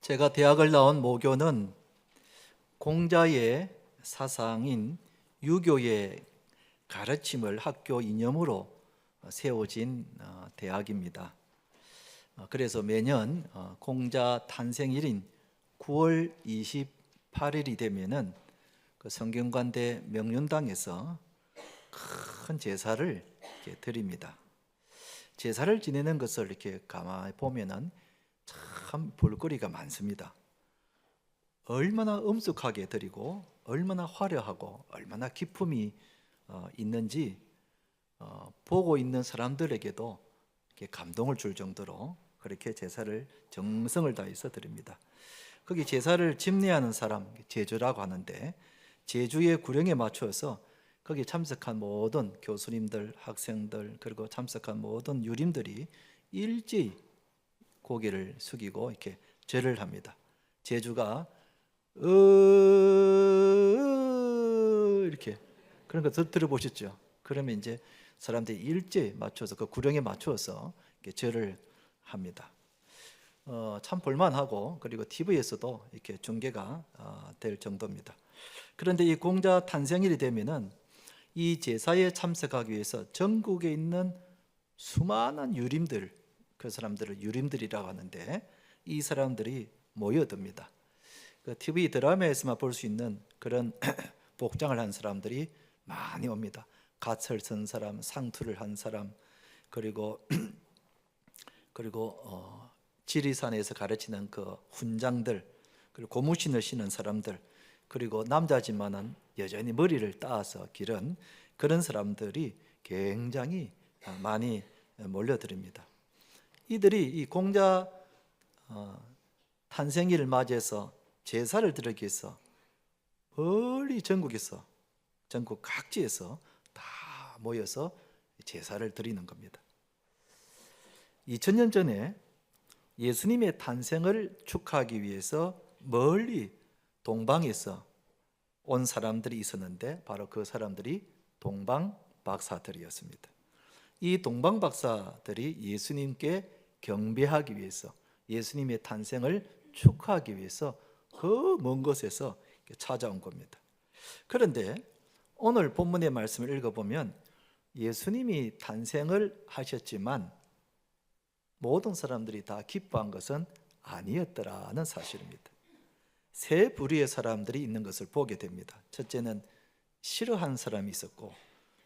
제가 대학을 나온 모교는 공자의 사상인 유교의 가르침을 학교 이념으로 세워진 대학입니다. 그래서 매년 공자 탄생일인 9월 28일이 되면은 그 성균관대 명륜당에서 큰 제사를 이렇게 드립니다. 제사를 지내는 것을 이렇게 가만히 보면은 참 볼거리가 많습니다. 얼마나 엄숙하게 드리고 얼마나 화려하고 얼마나 기품이 있는지 보고 있는 사람들에게도 이렇게 감동을 줄 정도로 그렇게 제사를 정성을 다해서 드립니다. 거기 제사를 집례하는 사람 제주라고 하는데 제주의 구령에 맞춰서 거기 참석한 모든 교수님들, 학생들 그리고 참석한 모든 유림들이 일제히 고개를 숙이고 이렇게 절을 합니다. 제주가 이렇게 그런 거 들어보셨죠? 그러면 이제 사람들이 일제에 맞춰서 그 구령에 맞춰서 이렇게 절을 합니다. 참 볼만하고 그리고 TV에서도 이렇게 중계가 될 정도입니다. 그런데 이 공자 탄생일이 되면은 이 제사에 참석하기 위해서 전국에 있는 수많은 유림들, 그 사람들을 유림들이라고 하는데 이 사람들이 모여듭니다. 그 TV 드라마에서만 볼 수 있는 그런 복장을 한 사람들이 많이 옵니다. 갓을 쓴 사람, 상투를 한 사람, 그리고 지리산에서 가르치는 그 훈장들, 그리고 고무신을 신은 사람들, 그리고 남자지만은 여전히 머리를 따서 기른 그런 사람들이 굉장히 많이 몰려듭니다. 이들이 이 공자 탄생일을 맞이해서 제사를 드리기 위해서 멀리 전국에서 전국 각지에서 다 모여서 제사를 드리는 겁니다. 2000년 전에 예수님의 탄생을 축하하기 위해서 멀리 동방에서 온 사람들이 있었는데 바로 그 사람들이 동방박사들이었습니다. 이 동방박사들이 예수님께 경배하기 위해서 예수님의 탄생을 축하하기 위해서 그 먼 곳에서 찾아온 겁니다. 그런데 오늘 본문의 말씀을 읽어보면 예수님이 탄생을 하셨지만 모든 사람들이 다 기뻐한 것은 아니었더라는 사실입니다. 세 부류의 사람들이 있는 것을 보게 됩니다. 첫째는 싫어하는 사람이 있었고,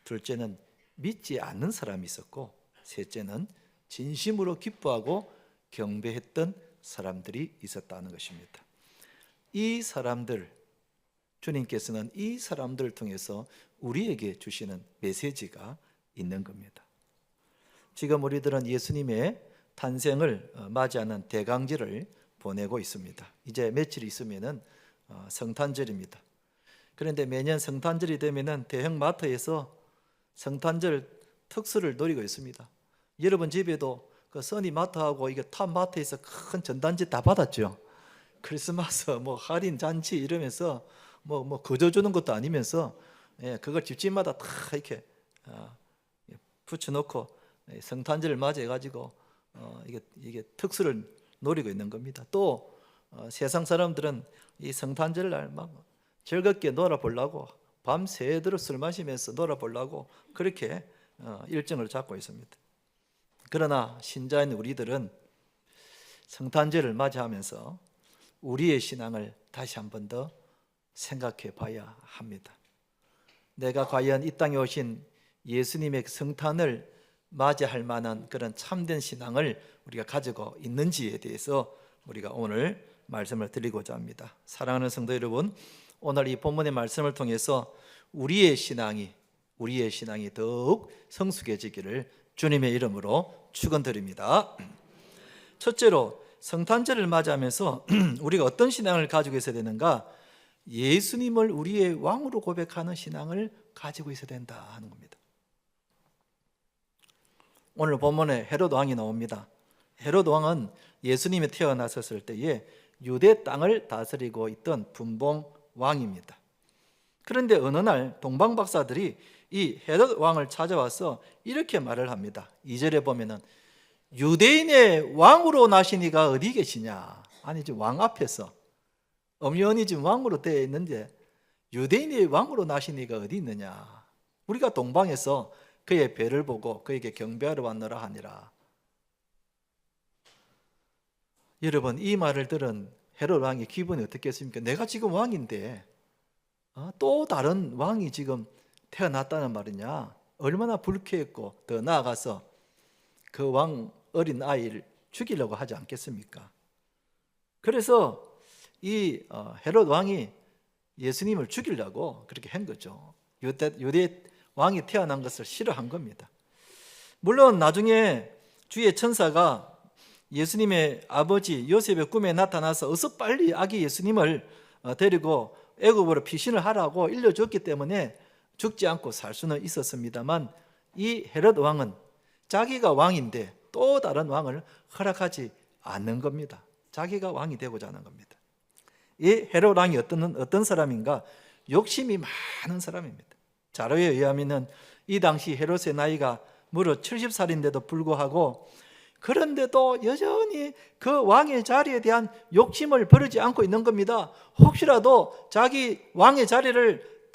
둘째는 믿지 않는 사람이 있었고, 셋째는 진심으로 기뻐하고 경배했던 사람들이 있었다는 것입니다. 이 사람들, 주님께서는 이 사람들을 통해서 우리에게 주시는 메시지가 있는 겁니다. 지금 우리들은 예수님의 탄생을 맞이하는 대강절을 보내고 있습니다. 이제 며칠 있으면은 성탄절입니다. 그런데 매년 성탄절이 되면은 대형 마트에서 성탄절 특수를 노리고 있습니다. 여러분 집에도 그 써니 마트하고 이게 탑 마트에서 큰 전단지 다 받았죠. 크리스마스 뭐 할인 잔치 이러면서 뭐 거저 주는 것도 아니면서 그걸 집집마다 다 이렇게 붙여놓고 성탄절을 맞이해 가지고 이게 특수를 노리고 있는 겁니다. 또 세상 사람들은 이 성탄절 날 막 즐겁게 놀아보려고 밤새도록 술 마시면서 놀아보려고 그렇게 일정을 잡고 있습니다. 그러나 신자인 우리들은 성탄절을 맞이하면서 우리의 신앙을 다시 한 번 더 생각해 봐야 합니다. 내가 과연 이 땅에 오신 예수님의 성탄을 맞이할 만한 그런 참된 신앙을 우리가 가지고 있는지에 대해서 우리가 오늘 말씀을 드리고자 합니다. 사랑하는 성도 여러분, 오늘 이 본문의 말씀을 통해서 우리의 신앙이 더욱 성숙해지기를 주님의 이름으로 축원드립니다. 첫째로 성탄절을 맞이하면서 우리가 어떤 신앙을 가지고 있어야 되는가? 예수님을 우리의 왕으로 고백하는 신앙을 가지고 있어야 된다 하는 겁니다. 오늘 본문에 헤롯 왕이 나옵니다. 헤롯 왕은 예수님이 태어나셨을 때에 유대 땅을 다스리고 있던 분봉 왕입니다. 그런데 어느 날 동방 박사들이 이 헤롯 왕을 찾아와서 이렇게 말을 합니다. 2절에 보면은 유대인의 왕으로 나신 이가 어디 계시냐? 아니 지금 왕 앞에서 엄연히 지금 왕으로 되어 있는데 유대인이 왕으로 나신 이가 어디 있느냐? 우리가 동방에서 그의 배를 보고 그에게 경배하러 왔노라 하니라. 여러분, 이 말을 들은 헤롯 왕의 기분이 어떻겠습니까? 내가 지금 왕인데 또 다른 왕이 지금 태어났다는 말이냐? 얼마나 불쾌했고, 더 나아가서 그 왕 어린 아이를 죽이려고 하지 않겠습니까? 그래서 이 헤롯 왕이 예수님을 죽이려고 그렇게 한 거죠. 유대 왕이 태어난 것을 싫어한 겁니다. 물론 나중에 주의 천사가 예수님의 아버지 요셉의 꿈에 나타나서 어서 빨리 아기 예수님을 데리고 애굽으로 피신을 하라고 일러줬기 때문에 죽지 않고 살 수는 있었습니다만, 이 헤롯 왕은 자기가 왕인데 또 다른 왕을 허락하지 않는 겁니다. 자기가 왕이 되고자 하는 겁니다. 이 헤롯 왕이 어떤 사람인가? 욕심이 많은 사람입니다. 자료에 의하면 이 당시 헤롯의 나이가 무려 70살인데도 불구하고, 그런데도 여전히 그 왕의 자리에 대한 욕심을 버리지 않고 있는 겁니다. 혹시라도 자기 왕의 자리를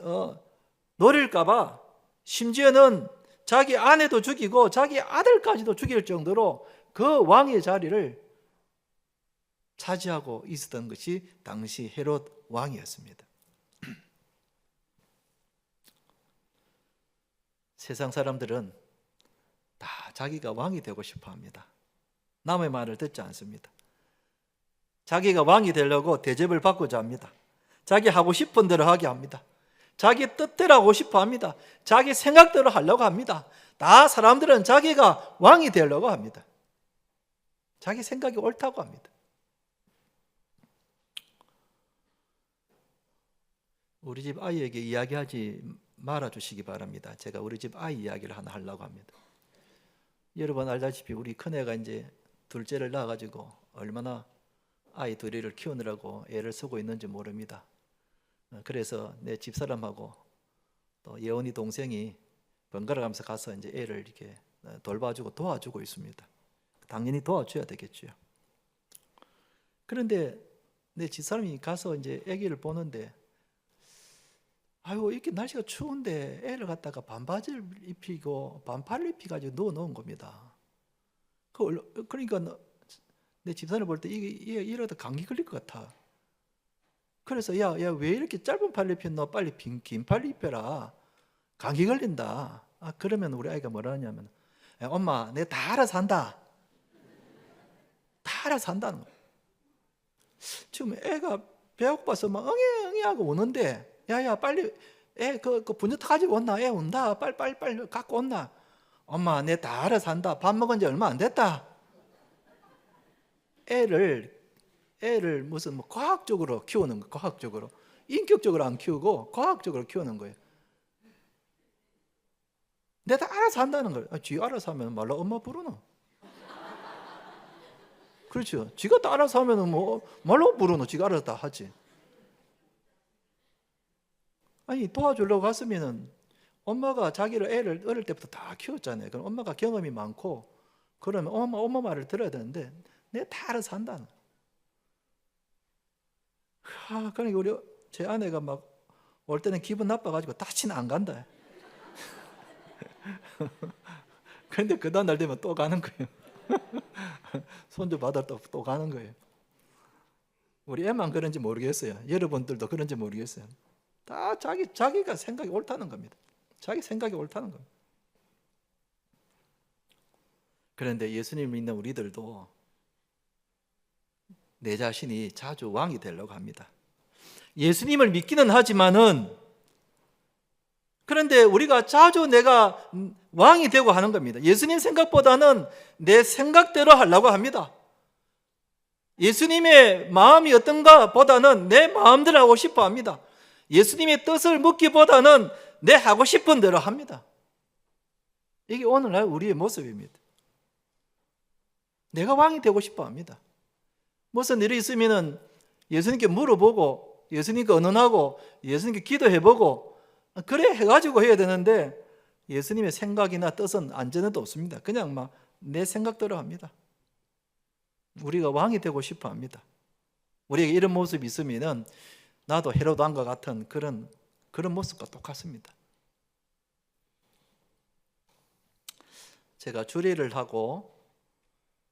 노릴까 봐 심지어는 자기 아내도 죽이고 자기 아들까지도 죽일 정도로 그 왕의 자리를 차지하고 있었던 것이 당시 헤롯 왕이었습니다. 세상 사람들은 다 자기가 왕이 되고 싶어 합니다. 남의 말을 듣지 않습니다. 자기가 왕이 되려고 대접을 받고자 합니다. 자기 하고 싶은 대로 하게 합니다. 자기 뜻대로 하고 싶어 합니다. 자기 생각대로 하려고 합니다. 다 사람들은 자기가 왕이 되려고 합니다. 자기 생각이 옳다고 합니다. 우리 집 아이에게 이야기하지 말아주시기 바랍니다. 제가 우리 집 아이 이야기를 하나 하려고 합니다. 여러분 알다시피 우리 큰애가 이제 둘째를 낳아가지고 얼마나 아이 둘이를 키우느라고 애를 쓰고 있는지 모릅니다. 그래서 내 집사람하고 또 예원이 동생이 번갈아 가면서 가서 이제 애를 이렇게 돌봐주고 도와주고 있습니다. 당연히 도와줘야 되겠죠. 그런데 내 집사람이 가서 이제 아기를 보는데, 아이고 이렇게 날씨가 추운데 애를 갖다가 반바지를 입히고 반팔을 입히가지고 넣어 놓은 겁니다. 그러니까 내 집사람을 볼 때 이게 이러다 감기 걸릴 것 같아. 그래서 야 왜 이렇게 짧은 팔 입혔노? 빨리 긴 팔 입혀라. 감기 걸린다. 그러면 우리 아이가 뭐라 하냐면, 엄마 내가 다 알아서 한다. 다 알아서 한다는 거야. 지금 애가 배고파서 막 응애 하고 오는데, 야야 빨리 애 그 분유통 가지고 온나? 애 온다. 빨리 갖고 온나? 엄마 내 다 알아서 한다. 밥 먹은 지 얼마 안 됐다. 애를 무슨 뭐 과학적으로 키우는 거, 과학적으로 인격적으로 안 키우고 과학적으로 키우는 거예요. 내가 다 알아서 한다는 거예요. 쥐 알아서 하면 말로 엄마 부르노? 그렇죠. 쥐가 다 알아서 하면 뭐 말로 부르노? 쥐가 알아서 다 하지. 아니 도와주려고 갔으면은 엄마가 자기를 애를 어릴 때부터 다 키웠잖아요. 그럼 엄마가 경험이 많고 그러면 엄마 말을 들어야 되는데 내가 다 알아서 한다는 거예요. 그러니까 우리 제 아내가 막 올 때는 기분 나빠가지고 다시는 안 간다. 그런데 그 다음 날 되면 또 가는 거예요. 손주 받을 또 가는 거예요. 우리 애만 그런지 모르겠어요. 여러분들도 그런지 모르겠어요. 다 자기가 생각이 옳다는 겁니다. 자기 생각이 옳다는 겁니다. 그런데 예수님 믿는 우리들도 내 자신이 자주 왕이 되려고 합니다. 예수님을 믿기는 하지만은, 그런데 우리가 자주 내가 왕이 되고 하는 겁니다. 예수님 생각보다는 내 생각대로 하려고 합니다. 예수님의 마음이 어떤가 보다는 내 마음대로 하고 싶어 합니다. 예수님의 뜻을 묻기보다는 내 하고 싶은 대로 합니다. 이게 오늘날 우리의 모습입니다. 내가 왕이 되고 싶어 합니다. 무슨 일이 있으면 예수님께 물어보고 예수님께 언언하고 예수님께 기도해보고 그래 해가지고 해야 되는데, 예수님의 생각이나 뜻은 안전에도 없습니다. 그냥 막 내 생각대로 합니다. 우리가 왕이 되고 싶어 합니다. 우리에게 이런 모습이 있으면은 나도 헤롯 왕과 같은 그런 모습과 똑같습니다. 제가 주례를 하고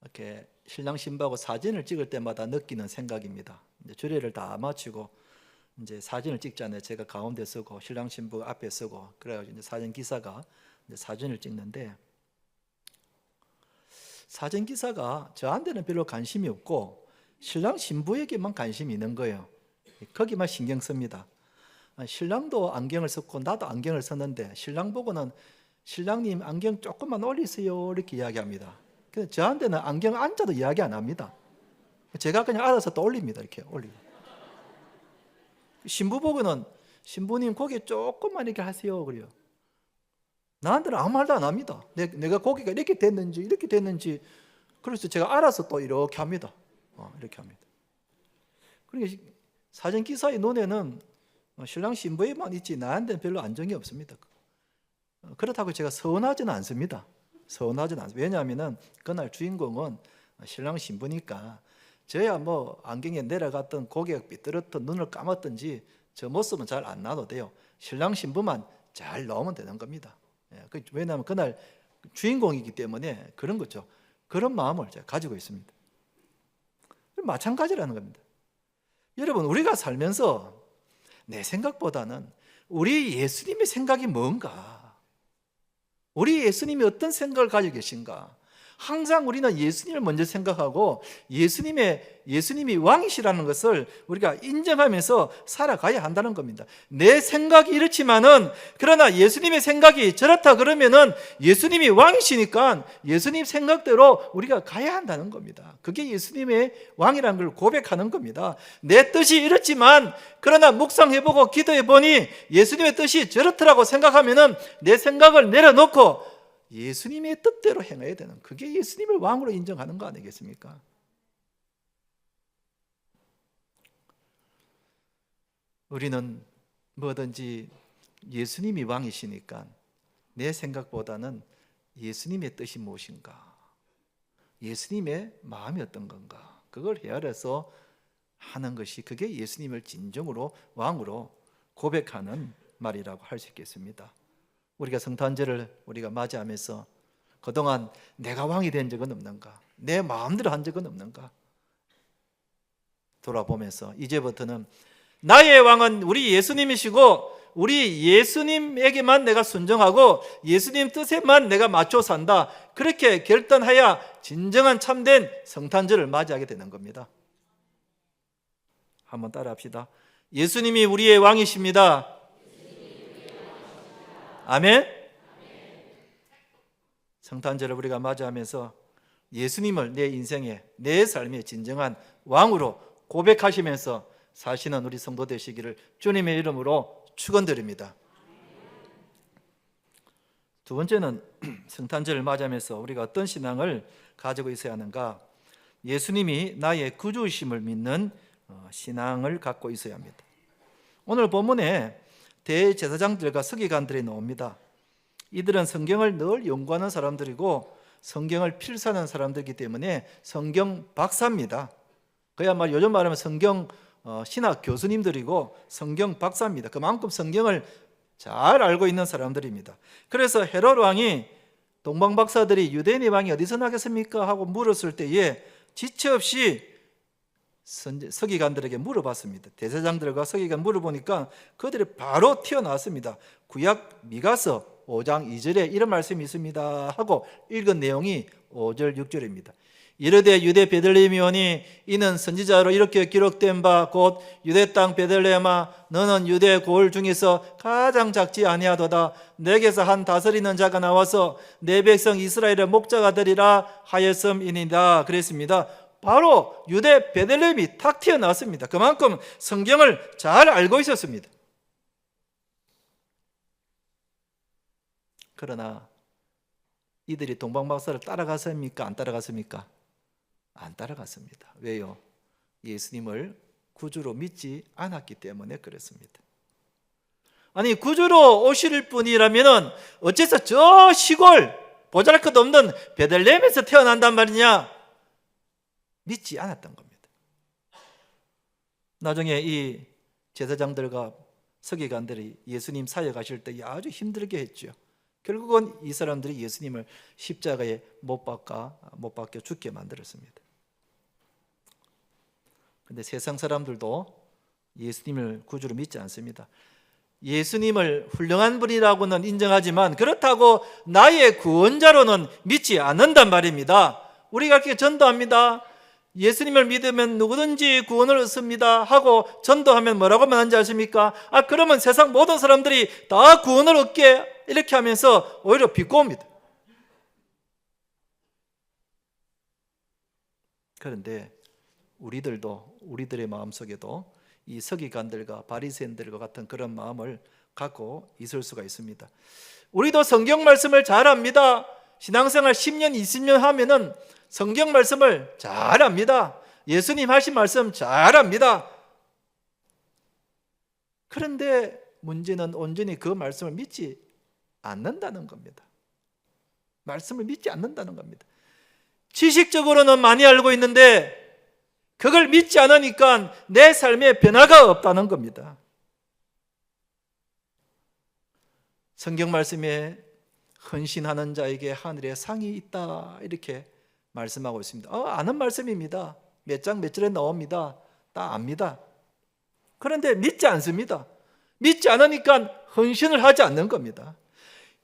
이렇게 신랑 신부하고 사진을 찍을 때마다 느끼는 생각입니다. 이제 주례를 다 마치고 이제 사진을 찍잖아요. 제가 가운데 서고 신랑 신부 앞에 서고 그래가지고 이제 사진 기사가 이제 사진을 찍는데, 사진 기사가 저한테는 별로 관심이 없고 신랑 신부에게만 관심이 있는 거예요. 거기만 신경 씁니다. 신랑도 안경을 썼고 나도 안경을 썼는데 신랑 보고는 신랑님 안경 조금만 올리세요 이렇게 이야기합니다. 근데 저한테는 안경 앉아도 이야기 안 합니다. 제가 그냥 알아서 또 올립니다. 이렇게 올리고. 신부 보고는 신부님 고개 조금만 이렇게 하세요 그래요. 나한테는 아무 말도 안 합니다. 내가 고개가 이렇게 됐는지 그래서 제가 알아서 또 이렇게 합니다. 이렇게 합니다. 그러니까 사진 기사의 눈에는 신랑 신부에만 있지 나한테는 별로 안정이 없습니다. 그렇다고 제가 서운하지는 않습니다. 왜냐하면 그날 주인공은 신랑 신부니까 저야 뭐 안경에 내려갔던 고개가 삐뚤었던 눈을 감았든지 저 모습은 잘 안 나도 돼요. 신랑 신부만 잘 나오면 되는 겁니다. 왜냐하면 그날 주인공이기 때문에 그런 거죠. 그런 마음을 제가 가지고 있습니다. 마찬가지라는 겁니다. 여러분, 우리가 살면서 내 생각보다는 우리 예수님의 생각이 뭔가, 우리 예수님이 어떤 생각을 가지고 계신가, 항상 우리는 예수님을 먼저 생각하고 예수님이 왕이시라는 것을 우리가 인정하면서 살아가야 한다는 겁니다. 내 생각이 이렇지만은 그러나 예수님의 생각이 저렇다 그러면은 예수님이 왕이시니까 예수님 생각대로 우리가 가야 한다는 겁니다. 그게 예수님의 왕이라는 걸 고백하는 겁니다. 내 뜻이 이렇지만 그러나 묵상해보고 기도해보니 예수님의 뜻이 저렇더라고 생각하면은 내 생각을 내려놓고 예수님의 뜻대로 행해야 되는, 그게 예수님을 왕으로 인정하는 거 아니겠습니까? 우리는 뭐든지 예수님이 왕이시니까 내 생각보다는 예수님의 뜻이 무엇인가, 예수님의 마음이 어떤 건가, 그걸 헤아려서 하는 것이, 그게 예수님을 진정으로 왕으로 고백하는 말이라고 할 수 있겠습니다. 우리가 성탄절을 우리가 맞이하면서 그동안 내가 왕이 된 적은 없는가, 내 마음대로 한 적은 없는가 돌아보면서 이제부터는 나의 왕은 우리 예수님이시고 우리 예수님에게만 내가 순종하고 예수님 뜻에만 내가 맞춰 산다, 그렇게 결단해야 진정한 참된 성탄절을 맞이하게 되는 겁니다. 한번 따라합시다. 예수님이 우리의 왕이십니다. 아멘. 성탄절을 우리가 맞이하면서 예수님을 내 인생의, 내 삶의 진정한 왕으로 고백하시면서 사시는 우리 성도 되시기를 주님의 이름으로 축원드립니다. 두 번째는 성탄절을 맞이하면서 우리가 어떤 신앙을 가지고 있어야 하는가, 예수님이 나의 구주이심을 믿는 신앙을 갖고 있어야 합니다. 오늘 본문에 대제사장들과 서기관들이 나옵니다. 이들은 성경을 늘 연구하는 사람들이고 성경을 필사하는 사람들이기 때문에 성경 박사입니다. 그야말로 요즘 말하면 성경 신학 교수님들이고 성경 박사입니다. 그만큼 성경을 잘 알고 있는 사람들입니다. 그래서 헤롯 왕이 동방 박사들이 유대인의 왕이 어디서 나겠습니까? 하고 물었을 때에 지체 없이 서기관들에게 물어봤습니다. 대제사장들과 서기관 물어보니까 그들이 바로 튀어나왔습니다. 구약 미가서 5장 2절에 이런 말씀이 있습니다 하고 읽은 내용이 5절 6절입니다. 이르되 유대 베들레헴이 오니 이는 선지자로 이렇게 기록된 바 곧 유대 땅 베들레헴아 너는 유대 고을 중에서 가장 작지 아니하도다. 내게서 한 다스리는 자가 나와서 내 백성 이스라엘의 목자가 되리라 하였음이니이다. 그랬습니다. 바로 유대 베들레헴이 탁 튀어나왔습니다. 그만큼 성경을 잘 알고 있었습니다. 그러나 이들이 동방박사를 따라갔습니까? 안 따라갔습니까? 안 따라갔습니다. 왜요? 예수님을 구주로 믿지 않았기 때문에 그렇습니다. 아니, 구주로 오실 분이라면 어째서 저 시골 보잘것없는 베들레헴에서 태어난단 말이냐? 믿지 않았던 겁니다. 나중에 이 제사장들과 서기관들이 예수님 사역하실 때 아주 힘들게 했죠. 결국은 이 사람들이 예수님을 십자가에 못 박혀 죽게 만들었습니다. 그런데 세상 사람들도 예수님을 구주로 믿지 않습니다. 예수님을 훌륭한 분이라고는 인정하지만 그렇다고 나의 구원자로는 믿지 않는단 말입니다. 우리가 이렇게 전도합니다. 예수님을 믿으면 누구든지 구원을 얻습니다 하고 전도하면 뭐라고 말하는지 아십니까? 그러면 세상 모든 사람들이 다 구원을 얻게 이렇게 하면서 오히려 비꼬입니다. 그런데 우리들의 마음속에도 이 서기관들과 바리새인들과 같은 그런 마음을 갖고 있을 수가 있습니다. 우리도 성경 말씀을 잘 압니다. 신앙생활 10년, 20년 하면은 성경 말씀을 잘 압니다. 예수님 하신 말씀 잘 압니다. 그런데 문제는 온전히 그 말씀을 믿지 않는다는 겁니다. 말씀을 믿지 않는다는 겁니다. 지식적으로는 많이 알고 있는데 그걸 믿지 않으니까 내 삶에 변화가 없다는 겁니다. 성경 말씀에 헌신하는 자에게 하늘에 상이 있다 이렇게 말씀하고 있습니다. 아는 말씀입니다. 몇 장 몇 절에 나옵니다. 다 압니다. 그런데 믿지 않습니다. 믿지 않으니까 헌신을 하지 않는 겁니다.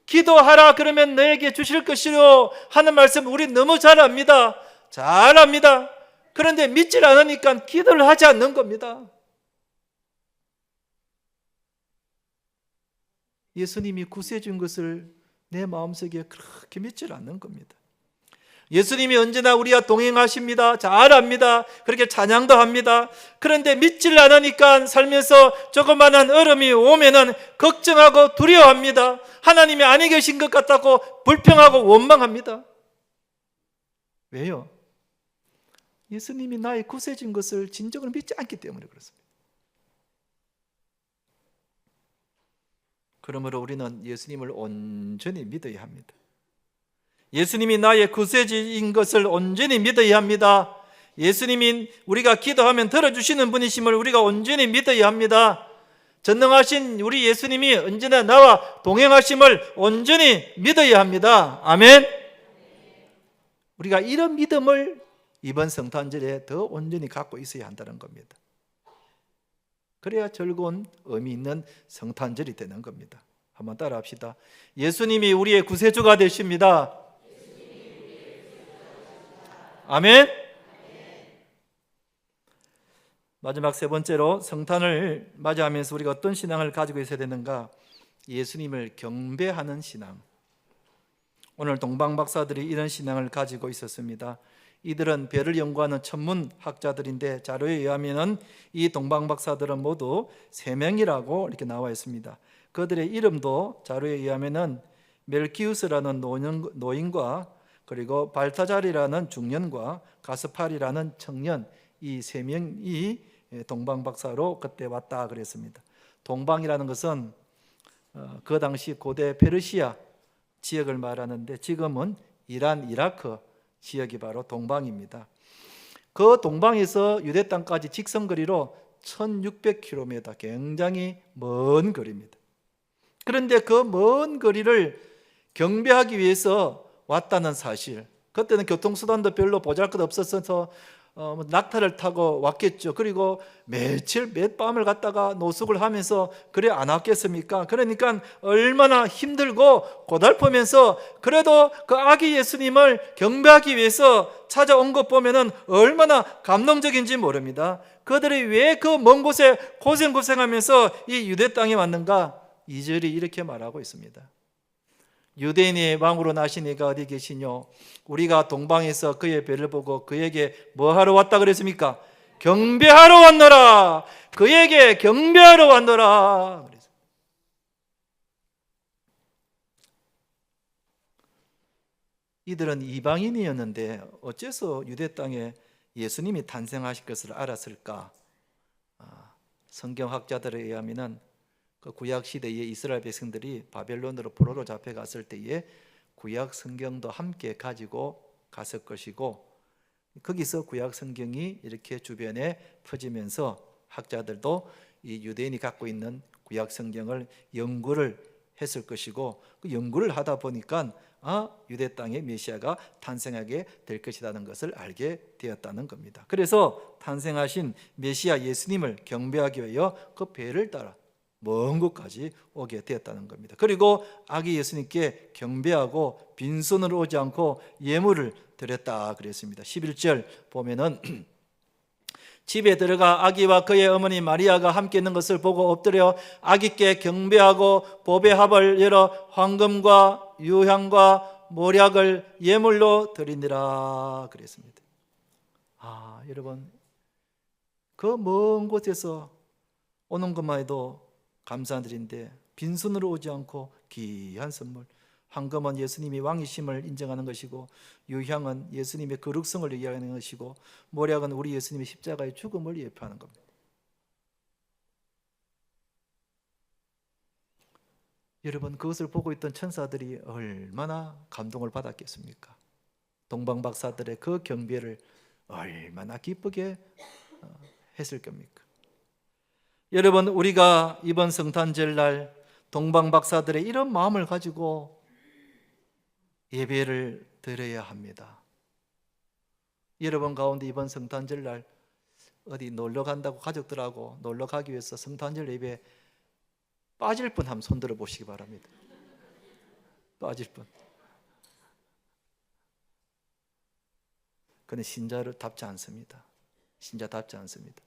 기도하라 그러면 너에게 주실 것이요 하는 말씀 우리 너무 잘 압니다. 잘 압니다. 그런데 믿질 않으니까 기도를 하지 않는 겁니다. 예수님이 구세준 것을 내 마음속에 그렇게 믿질 않는 겁니다. 예수님이 언제나 우리와 동행하십니다. 잘 압니다. 그렇게 찬양도 합니다. 그런데 믿질 않으니까 살면서 조그마한 얼음이 오면은 걱정하고 두려워합니다. 하나님이 아니 계신 것 같다고 불평하고 원망합니다. 왜요? 예수님이 나의 구세진 것을 진정으로 믿지 않기 때문에 그렇습니다. 그러므로 우리는 예수님을 온전히 믿어야 합니다. 예수님이 나의 구세주인 것을 온전히 믿어야 합니다. 예수님이 우리가 기도하면 들어주시는 분이심을 우리가 온전히 믿어야 합니다. 전능하신 우리 예수님이 언제나 나와 동행하심을 온전히 믿어야 합니다. 아멘. 우리가 이런 믿음을 이번 성탄절에 더 온전히 갖고 있어야 한다는 겁니다. 그래야 즐거운 의미 있는 성탄절이 되는 겁니다. 한번 따라 합시다. 예수님이 우리의 구세주가 되십니다. 아멘. 마지막 세 번째로 성탄을 맞이하면서 우리가 어떤 신앙을 가지고 있어야 되는가? 예수님을 경배하는 신앙. 오늘 동방박사들이 이런 신앙을 가지고 있었습니다. 이들은 별을 연구하는 천문학자들인데 자료에 의하면 이 동방박사들은 모두 3명이라고 이렇게 나와 있습니다. 그들의 이름도 자료에 의하면 멜키우스라는 노인과 그리고 발타잘이라는 중년과 가스팔이라는 청년, 이 3명이 동방박사로 그때 왔다 그랬습니다. 동방이라는 것은 그 당시 고대 페르시아 지역을 말하는데 지금은 이란, 이라크 지역이 바로 동방입니다. 그 동방에서 유대 땅까지 직선거리로 1600km, 굉장히 먼 거리입니다. 그런데 그 먼 거리를 경배하기 위해서 왔다는 사실, 그때는 교통수단도 별로 보잘것 없었어서 낙타를 타고 왔겠죠. 그리고 며칠 몇 밤을 갔다가 노숙을 하면서 그래 안 왔겠습니까? 그러니까 얼마나 힘들고 고달프면서 그래도 그 아기 예수님을 경배하기 위해서 찾아온 것 보면은 얼마나 감동적인지 모릅니다. 그들이 왜 그 먼 곳에 고생하면서 이 유대 땅에 왔는가? 2절이 이렇게 말하고 있습니다. 유대인의 왕으로 나신 이가 어디 계시뇨? 우리가 동방에서 그의 배를 보고 그에게 뭐 하러 왔다 그랬습니까? 경배하러 왔노라. 그에게 경배하러 왔노라. 이들은 이방인이었는데 어째서 유대 땅에 예수님이 탄생하실 것을 알았을까? 성경학자들에 의하면 그 구약 시대에 이스라엘 백성들이 바벨론으로 포로로 잡혀갔을 때에 구약 성경도 함께 가지고 갔을 것이고 거기서 구약 성경이 이렇게 주변에 퍼지면서 학자들도 이 유대인이 갖고 있는 구약 성경을 연구를 했을 것이고, 그 연구를 하다 보니까 유대 땅에 메시아가 탄생하게 될 것이라는 것을 알게 되었다는 겁니다. 그래서 탄생하신 메시아 예수님을 경배하기 위하여 그 배를 따라 먼 곳까지 오게 되었다는 겁니다. 그리고 아기 예수님께 경배하고 빈손으로 오지 않고 예물을 드렸다 그랬습니다. 11절 보면은 집에 들어가 아기와 그의 어머니 마리아가 함께 있는 것을 보고 엎드려 아기께 경배하고 보배 합을 열어 황금과 유향과 모략을 예물로 드리니라 그랬습니다. 여러분, 그 먼 곳에서 오는 것만 해도 감사한 일인데 빈손으로 오지 않고 귀한 선물, 황금은 예수님이 왕이심을 인정하는 것이고, 유향은 예수님의 거룩성을 얘기하는 것이고, 모략은 우리 예수님의 십자가의 죽음을 예표하는 겁니다. 여러분, 그것을 보고 있던 천사들이 얼마나 감동을 받았겠습니까? 동방박사들의 그 경배를 얼마나 기쁘게 했을 겁니까? 여러분, 우리가 이번 성탄절날 동방박사들의 이런 마음을 가지고 예배를 드려야 합니다. 여러분 가운데 이번 성탄절날 어디 놀러 간다고 가족들하고 놀러 가기 위해서 성탄절 예배 빠질 분 한번 손 들어 보시기 바랍니다. 빠질 분. 그는 신자답지 않습니다. 신자답지 않습니다.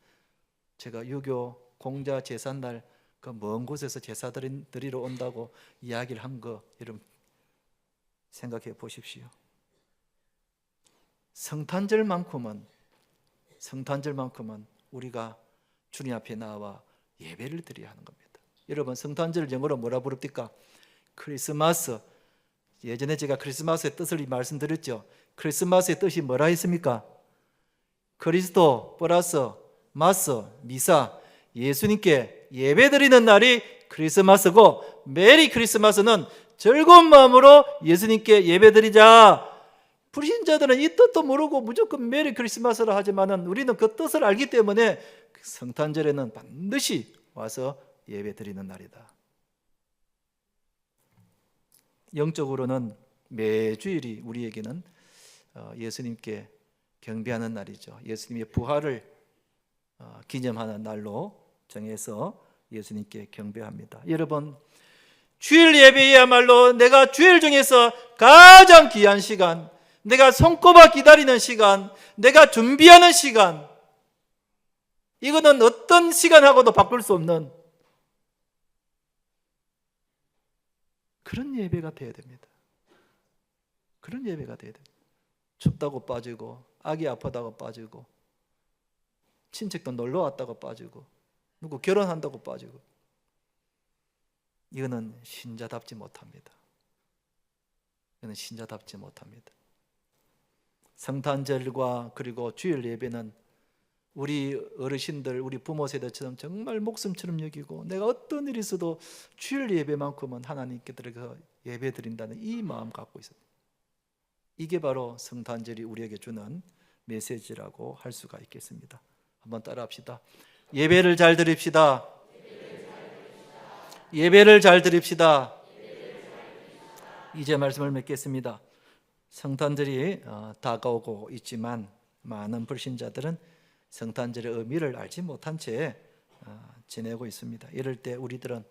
제가 유교 공자 제삿날 그 먼 곳에서 제사 드리러 온다고 이야기를 한 거 여러분 생각해 보십시오. 성탄절만큼은 우리가 주님 앞에 나와 예배를 드려야 하는 겁니다. 여러분, 성탄절을 영어로 뭐라 부릅니까? 크리스마스. 예전에 제가 크리스마스의 뜻을 말씀드렸죠. 크리스마스의 뜻이 뭐라 했습니까? 그리스도 플러스 마스 미사, 예수님께 예배드리는 날이 크리스마스고, 메리 크리스마스는 즐거운 마음으로 예수님께 예배드리자. 불신자들은 이 뜻도 모르고 무조건 메리 크리스마스라 하지만은 우리는 그 뜻을 알기 때문에 성탄절에는 반드시 와서 예배드리는 날이다. 영적으로는 매주일이 우리에게는 예수님께 경배하는 날이죠. 예수님의 부활을 기념하는 날로 정해서 예수님께 경배합니다. 여러분, 주일 예배야말로 내가 주일 중에서 가장 귀한 시간, 내가 손꼽아 기다리는 시간, 내가 준비하는 시간, 이거는 어떤 시간하고도 바꿀 수 없는 그런 예배가 되어야 됩니다. 그런 예배가 되어야 됩니다. 춥다고 빠지고, 아기 아프다고 빠지고, 친척도 놀러 왔다고 빠지고, 누구 결혼한다고 빠지고, 이거는 신자답지 못합니다. 이거는 신자답지 못합니다. 성탄절과 그리고 주일 예배는 우리 어르신들, 우리 부모 세대처럼 정말 목숨처럼 여기고, 내가 어떤 일이 있어도 주일 예배만큼은 하나님께 들어가서 예배 드린다는 이 마음 갖고 있어요. 이게 바로 성탄절이 우리에게 주는 메시지라고 할 수가 있겠습니다. 한번 따라합시다. 예배를 잘 드립시다. 예배를 잘 드립시다. 이제 말씀을 맺겠습니다. 성탄절이 다가오고 있지만 많은 불신자들은 성탄절의 의미를 알지 못한 채 지내고 있습니다. 이럴 때 우리들은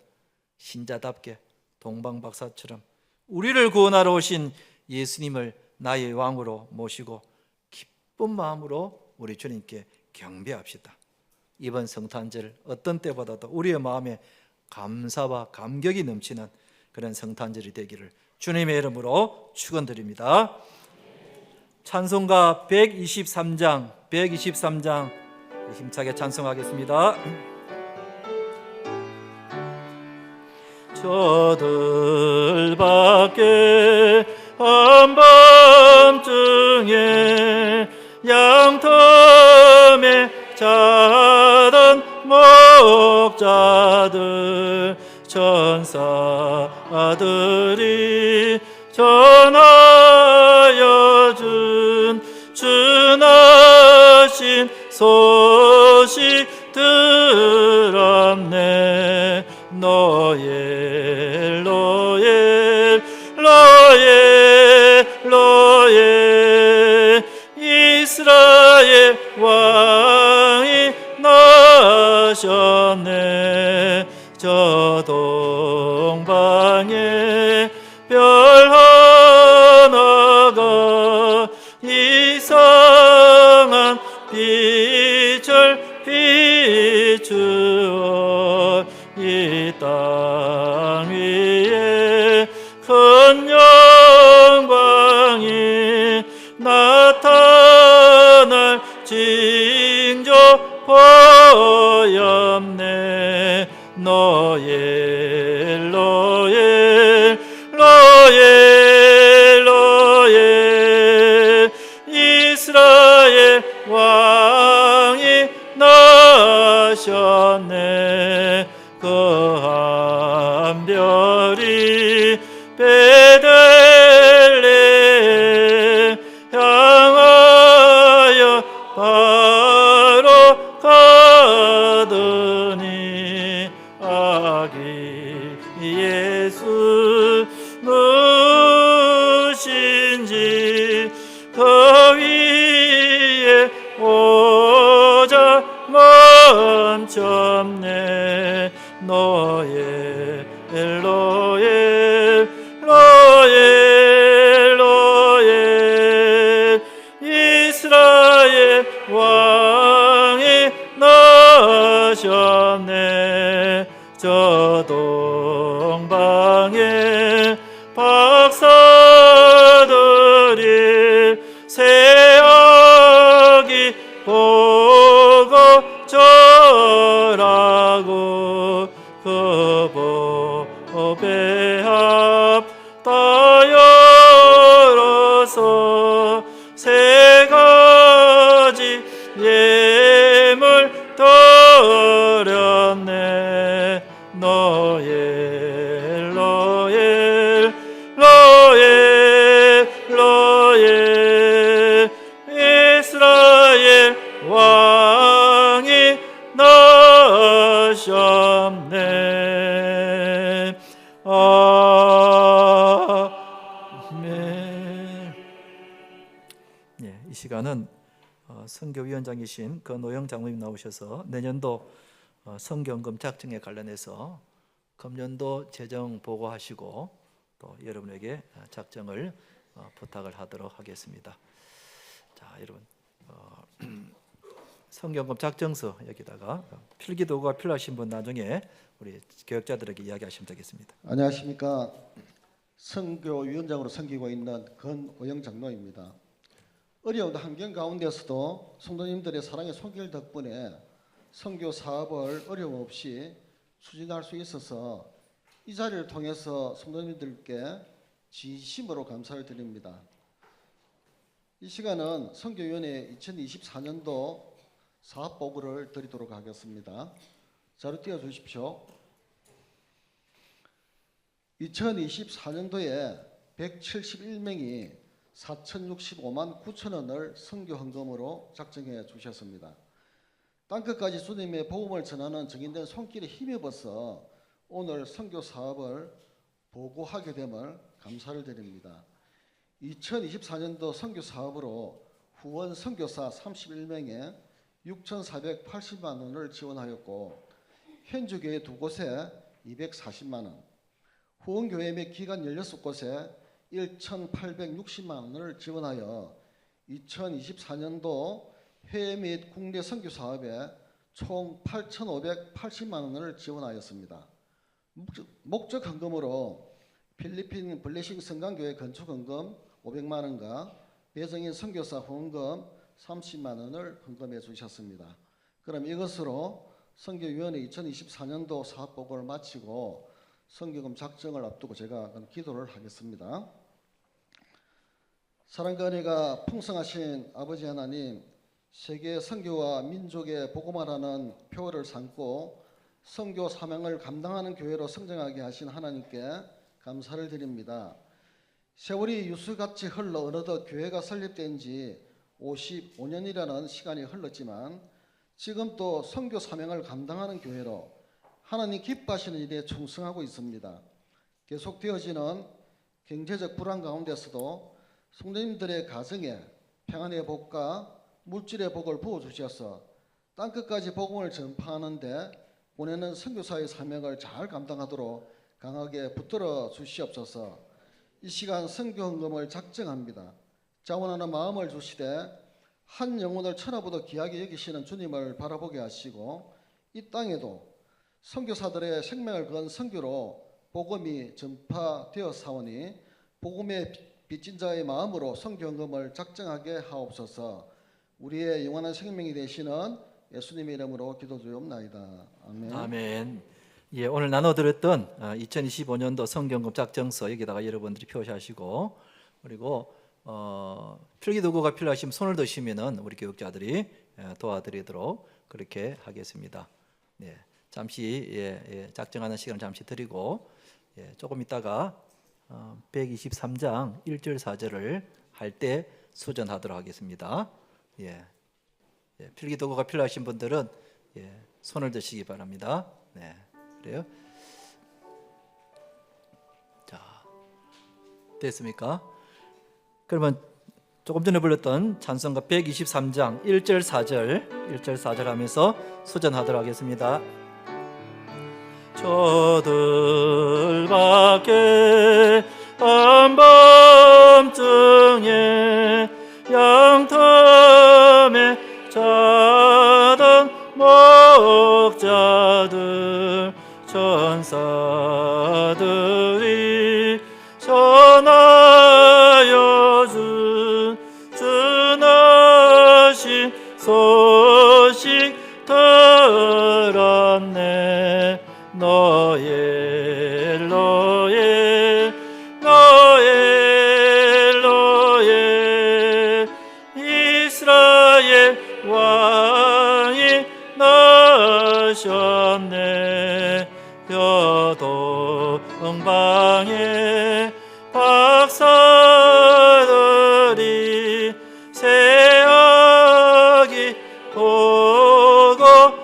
신자답게 동방박사처럼 우리를 구원하러 오신 예수님을 나의 왕으로 모시고 기쁜 마음으로 우리 주님께 경배합시다. 이번 성탄절 어떤 때보다도 우리의 마음에 감사와 감격이 넘치는 그런 성탄절이 되기를 주님의 이름으로 축원드립니다. 찬송가 123장 힘차게 찬송하겠습니다. 저들밖에 한밤중에 양텀에 자던 목자들 천사들이 전하여 준 주나신 소식 로엘 로엘 로엘 로엘 이스라엘 왕이 나셨네. 저 동방에 별 하나가 이상한 빛을 비추어 이 땅 위에 큰 영광이 나타날 징조 보였네. 로엘 로엘 로엘 로엘 이스라엘 왕이 나셨네. 그 한 별이 베들레헴 향하여 바로 가더니 아기 예수 누신지 그 위에 오자 멈췄네. 로엘 로엘 로엘 로엘 이스라엘 왕이 나셨네. 저 동방에 박사들이 새아기 보고 절하고 그 법의 앞다 열어서 세 가지 예물 드렸네. 로엘 로엘 로엘 로엘 이스라엘 왕이 나셨네. 아멘. 예, 이 시간은 선교위원장이신 노영 장로님 나오셔서 내년도 성경금 작정에 관련해서 금년도 재정 보고하시고 또 여러분에게 작정을 부탁을 하도록 하겠습니다. 자, 여러분 성경금 작정서 여기다가 필기도구가 필요하신 분 나중에 우리 교역자들에게 이야기하시면 되겠습니다. 안녕하십니까. 선교위원장으로 섬기고 있는 건오영 장로입니다. 어려운 환경 가운데서도 성도님들의 사랑의 손길 덕분에 선교 사업을 어려움 없이 추진할 수 있어서 이 자리를 통해서 성도님들께 진심으로 감사를 드립니다. 이 시간은 선교위원회 2024년도 사업보고를 드리도록 하겠습니다. 자료 띄워주십시오. 2024년도에 171명이 4,065만 9천 원을 선교 헌금으로 작정해 주셨습니다. 땅끝까지 주님의 복음을 전하는 증인된 손길에 힘입어서 오늘 선교 사업을 보고하게 됨을 감사를 드립니다. 2024년도 선교 사업으로 후원 선교사 31명에 6,480만 원을 지원하였고 현주교회 2곳에 240만 원, 후원교회 및 기관 16곳에 1,860만 원을 지원하여 2024년도 해외 및 국내 선교 사업에 총 8,580만 원을 지원하였습니다. 목적 헌금으로 필리핀 블레싱 성강교회 건축 헌금 500만 원과 배정인 선교사 후원금 30만 원을 헌금해 주셨습니다. 그럼 이것으로 선교위원회 2024년도 사업보고를 마치고 선교금 작정을 앞두고 제가 기도를 하겠습니다. 사랑과 은혜가 풍성하신 아버지 하나님, 세계 선교와 민족의 복음을 하는 표어를 삼고 선교 사명을 감당하는 교회로 성장하게 하신 하나님께 감사를 드립니다. 세월이 유수같이 흘러 어느덧 교회가 설립된 지 55년이라는 시간이 흘렀지만 지금 또 선교 사명을 감당하는 교회로 하나님 기뻐하시는 일에 충성하고 있습니다. 계속되어지는 경제적 불안 가운데서도 성도님들의 가정에 평안의 복과 물질의 복을 부어주셔서 땅끝까지 복음을 전파하는 데 보내는 선교사의 사명을 잘 감당하도록 강하게 붙들어 주시옵소서. 이 시간 선교 헌금을 작정합니다. 자원하는 마음을 주시되 한 영혼을 천하보다 귀하게 여기시는 주님을 바라보게 하시고 이 땅에도 선교사들의 생명을 건 선교로 복음이 전파되어 사오니 복음의 빚진 자의 마음으로 선교 헌금을 작정하게 하옵소서. 우리의 영원한 생명이 되시는 예수님의 이름으로 기도드리옵나이다. 아멘. 아멘. 예, 오늘 나눠드렸던 2025년도 성경금 작정서 여기다가 여러분들이 표시하시고, 그리고 필기도구가 필요하시면 손을 드시면은 우리 교육자들이 도와드리도록 그렇게 하겠습니다. 예, 잠시 작정하는 시간을 잠시 드리고 조금 있다가 123장 1절 4절을 할 때 수전하도록 하겠습니다. 필기도구가 필요하신 분들은 손을 드시기 바랍니다. 네, 그래요. 자, 됐습니까? 그러면 조금 전에 불렀던 찬송가 123장 1절 4절 하면서 수전하도록 하겠습니다. 저들밖에 한밤중에 양텀에 자던 목자들 천사들이 전하여 준 주나신 소식 들었네. 너의 이스라엘 왕이 나셨네. 여동방에 박사들이 새아기 보고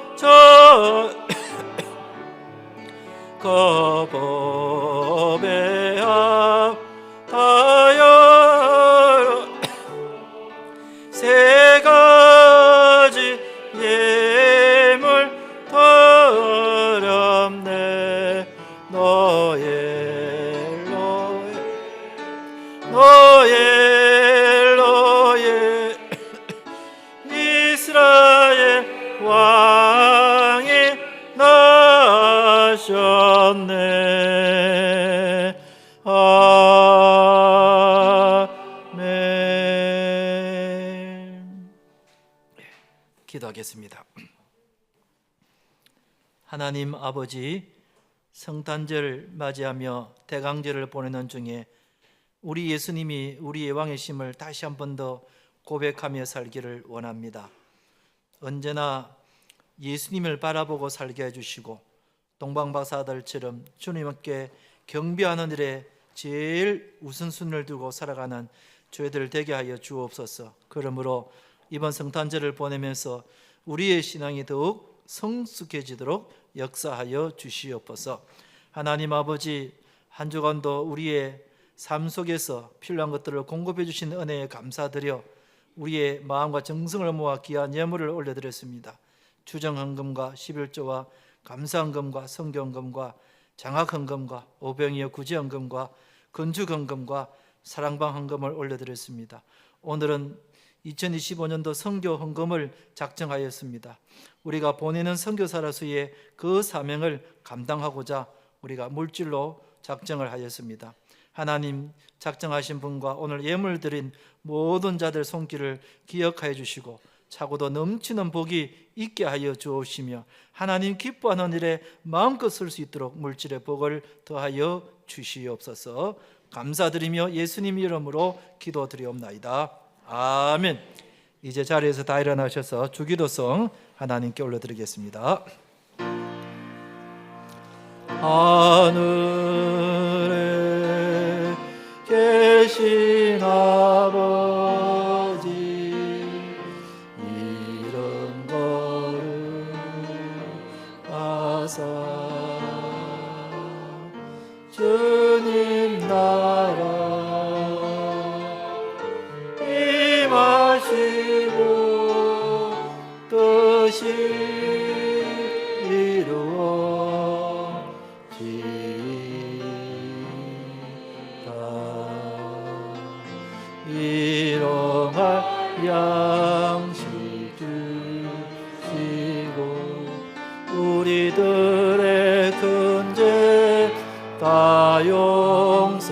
거법에 합하여 세 가지 예물 드렸네. 너의 이스라엘 왕이 나셨네. 아멘. 기도하겠습니다. 하나님 아버지, 성탄절 맞이하며 대강절을 보내는 중에 우리 예수님이 우리의 왕이심을 다시 한 번 더 고백하며 살기를 원합니다. 언제나 예수님을 바라보고 살게 해주시고 동방박사들처럼 주님께 경배하는 일에 제일 우선순위를 두고 살아가는 저희들 되게 하여 주옵소서. 그러므로 이번 성탄절을 보내면서 우리의 신앙이 더욱 성숙해지도록 역사하여 주시옵소서. 하나님 아버지, 한 주간도 우리의 삶 속에서 필요한 것들을 공급해 주신 은혜에 감사드려 우리의 마음과 정성을 모아 귀한 예물을 올려드렸습니다. 주정헌금과 11조와 감사헌금과 성경헌금과 장학헌금과 오병이어 구제헌금과 건축헌금과 사랑방헌금을 올려드렸습니다. 오늘은 2025년도 선교헌금을 작정하였습니다. 우리가 보내는 선교사로서의 그 사명을 감당하고자 우리가 물질로 작정을 하였습니다. 하나님, 작정하신 분과 오늘 예물 드린 모든 자들 손길을 기억하여 주시고 차고도 넘치는 복이 있게 하여 주옵시며 하나님 기뻐하는 일에 마음껏 쓸 수 있도록 물질의 복을 더하여 주시옵소서. 감사드리며 예수님 이름으로 기도드리옵나이다. 아멘. 이제 자리에서 다 일어나셔서 주기도성 하나님께 올려드리겠습니다. 하늘에 계신 아버지, 이름 거룩하사 뜻이 이루어지다. 일용할 양식 주시고 우리들의 큰 죄 다 용서하시고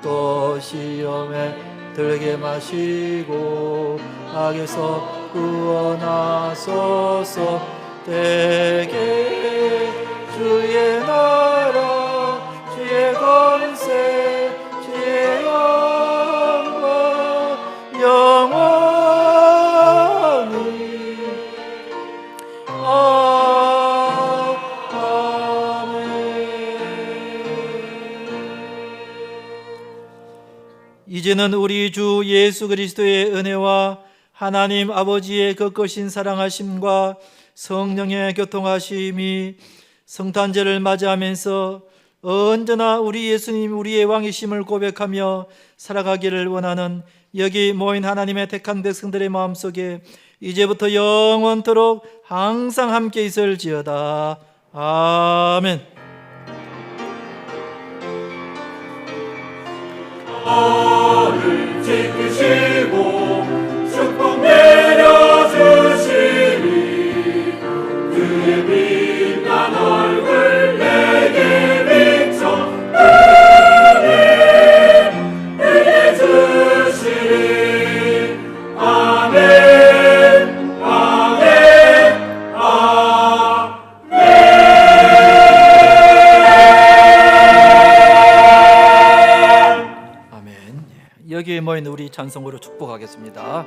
또 시험에 들게 마시고 악에서 구원하소서. 대개 주의 나라 주의 권세 주의 영광 영원히 이제는 우리 주 예수 그리스도의 은혜와 하나님 아버지의 거거신 사랑하심과 성령의 교통하심이 성탄절을 맞이하면서 언제나 우리 예수님 우리의 왕이심을 고백하며 살아가기를 원하는 여기 모인 하나님의 택한 백성들의 마음속에 이제부터 영원토록 항상 함께 있을지어다. 아멘. 나를 지키시고 축복 내려주시니 그의 빛난 얼굴 내게 비춰 은혜 주시니 아멘 아멘 아멘. 여기에 모인 우리 찬송으로 축복하겠습니다.